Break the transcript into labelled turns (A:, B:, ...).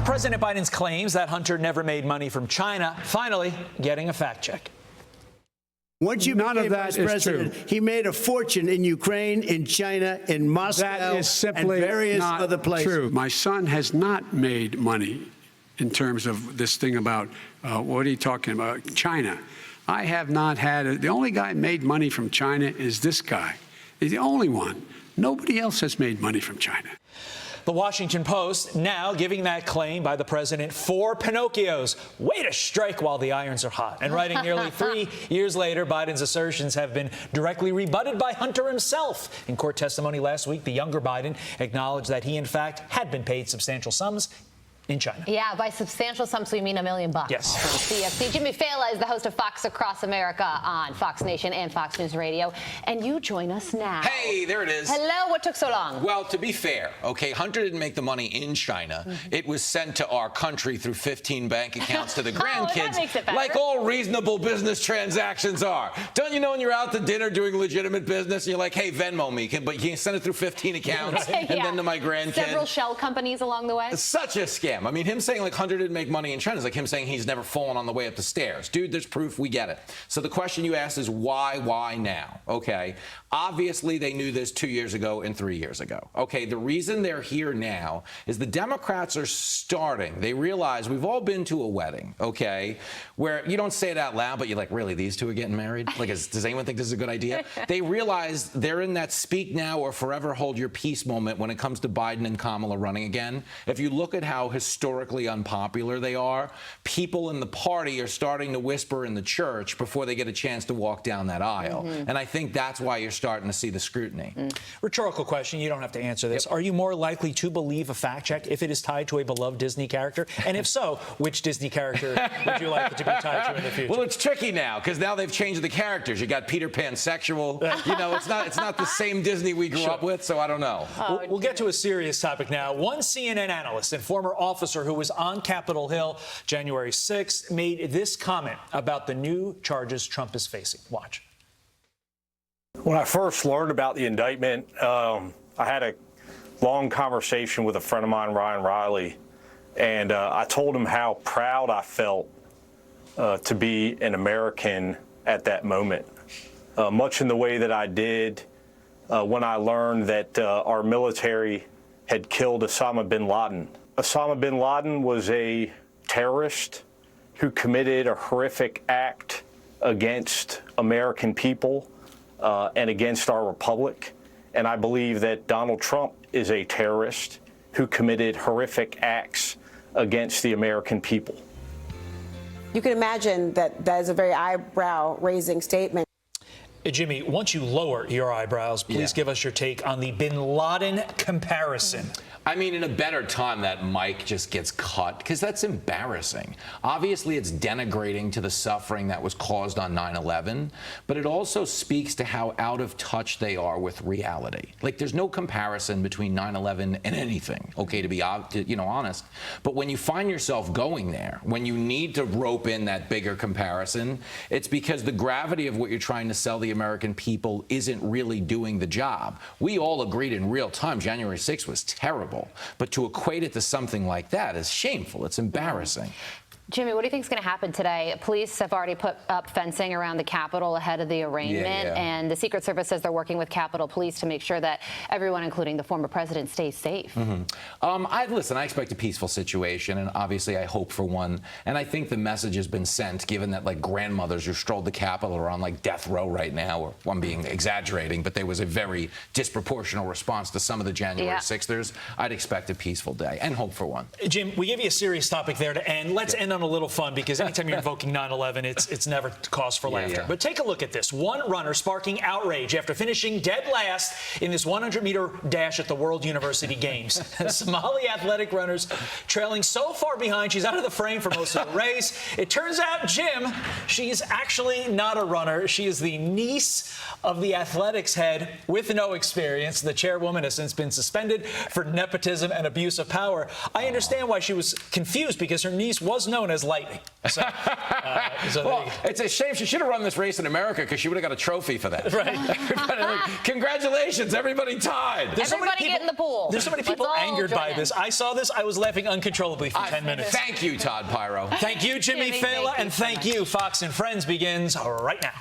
A: President Biden's claims that Hunter never made money from China finally getting a fact check.
B: Once you became vice president, he made a fortune in Ukraine, in China, in Moscow,
C: that is simply
B: and various
C: not
B: other places.
C: True. My son has not made money in terms of this thing about, what are you talking about, China. I have not had the only guy made money from China is this guy. He's the only one. Nobody else has made money from China.
A: The Washington Post now giving that claim by the president 4 Pinocchios. Way to strike while the irons are hot. And writing nearly 3 years later, Biden's assertions have been directly rebutted by Hunter himself. In court testimony last week, the younger Biden acknowledged that he, in fact, had been paid substantial sums in China.
D: Yeah, by substantial sums, we mean $1 million.
A: Yes.
D: From CFC. Jimmy Failla is the host of Fox Across America on Fox Nation and Fox News Radio. And you join us now.
E: Hey, there it is.
D: Hello, what took so long?
E: Well, to be fair, okay, Hunter didn't make the money in China. It was sent to our country through 15 bank accounts to the grandkids.
D: That makes it better.
E: Like all reasonable business transactions are. Don't you know when you're out to dinner doing legitimate business, and you're like, hey, Venmo me, but you can send it through 15 accounts and then to my grandkids.
D: Several shell companies along the way.
E: It's such a scam. I mean, him saying like Hunter didn't make money in China is like him saying he's never fallen on the way up the stairs. Dude, there's proof. We get it. So the question you asked is why now? Okay. Obviously, they knew this 2 years ago and 3 years ago. Okay. The reason they're here now is the Democrats are starting. They realize we've all been to a wedding, okay, where you don't say it out loud, but you're like, really, these two are getting married? Like, does anyone think this is a good idea? They realize they're in that speak now or forever hold your peace moment when it comes to Biden and Kamala running again. If you look at how historically unpopular they are, people in the party are starting to whisper in the church before they get a chance to walk down that aisle. And I think that's why you're starting to see the scrutiny.
A: Rhetorical question. You don't have to answer this. Are you more likely to believe a fact check if it is tied to a beloved Disney character? And if so, which Disney character would you like it to be tied to in the future?
E: Well, it's tricky now because now they've changed the characters. You got Peter Pan sexual. You know, it's not the same Disney we grew up with, so I don't know.
A: We'll get to a serious topic now. One CNN analyst and former officer who was on Capitol Hill January 6th made this comment about the new charges Trump is facing. Watch.
F: When I first learned about the indictment, I had a long conversation with a friend of mine, Ryan Riley, and I told him how proud I felt to be an American at that moment, much in the way that I did when I learned that our military had killed Osama bin Laden. Osama bin Laden was a terrorist who committed a horrific act against American people and against our republic. And I believe that Donald Trump is a terrorist who committed horrific acts against the American people.
G: You can imagine that that is a very eyebrow-raising statement.
A: Jimmy, once you lower your eyebrows, please give us your take on the bin Laden comparison.
E: I mean, in a better time, that mic just gets cut because that's embarrassing. Obviously, it's denigrating to the suffering that was caused on 9/11, but it also speaks to how out of touch they are with reality. Like, there's no comparison between 9/11 and anything, okay, to be honest. But when you find yourself going there, when you need to rope in that bigger comparison, it's because the gravity of what you're trying to sell the American people isn't really doing the job. We all agreed in real time January 6th was terrible. But to equate it to something like that is shameful. It's embarrassing.
D: Jimmy, what do you think is going to happen today? Police have already put up fencing around the Capitol ahead of the arraignment, and the Secret Service says they're working with Capitol Police to make sure that everyone, including the former president, stays safe.
E: Listen, I expect a peaceful situation, and obviously I hope for one. And I think the message has been sent, given that like grandmothers who strolled the Capitol are on like death row right now, or I'm being exaggerating, but there was a very disproportionate response to some of the January 6thers. I'd expect a peaceful day and hope for one.
A: Jim, we gave you a serious topic there to end. Let's end on a little fun, because anytime you're invoking 9/11, it's never cause for laughter. But take a look at this. One runner sparking outrage after finishing dead last in this 100-meter dash at the World University Games. Somali athletic runners trailing so far behind, she's out of the frame for most of the race. It turns out, Jim, she's actually not a runner. She is the niece of the athletics head with no experience. The chairwoman has since been suspended for nepotism and abuse of power. I understand why she was confused, because her niece was known known as lightning. So,
E: well, it's a shame. She should have run this race in America because she would have got a trophy for that.
A: Right.
E: Congratulations, everybody tied.
D: Everybody get in the pool.
A: There's so many people angered by this. I saw this. I was laughing uncontrollably for 10 minutes.
E: Thank you, Todd Pyro.
A: Thank you, Jimmy Failla, and thank you. Fox and Friends begins right now.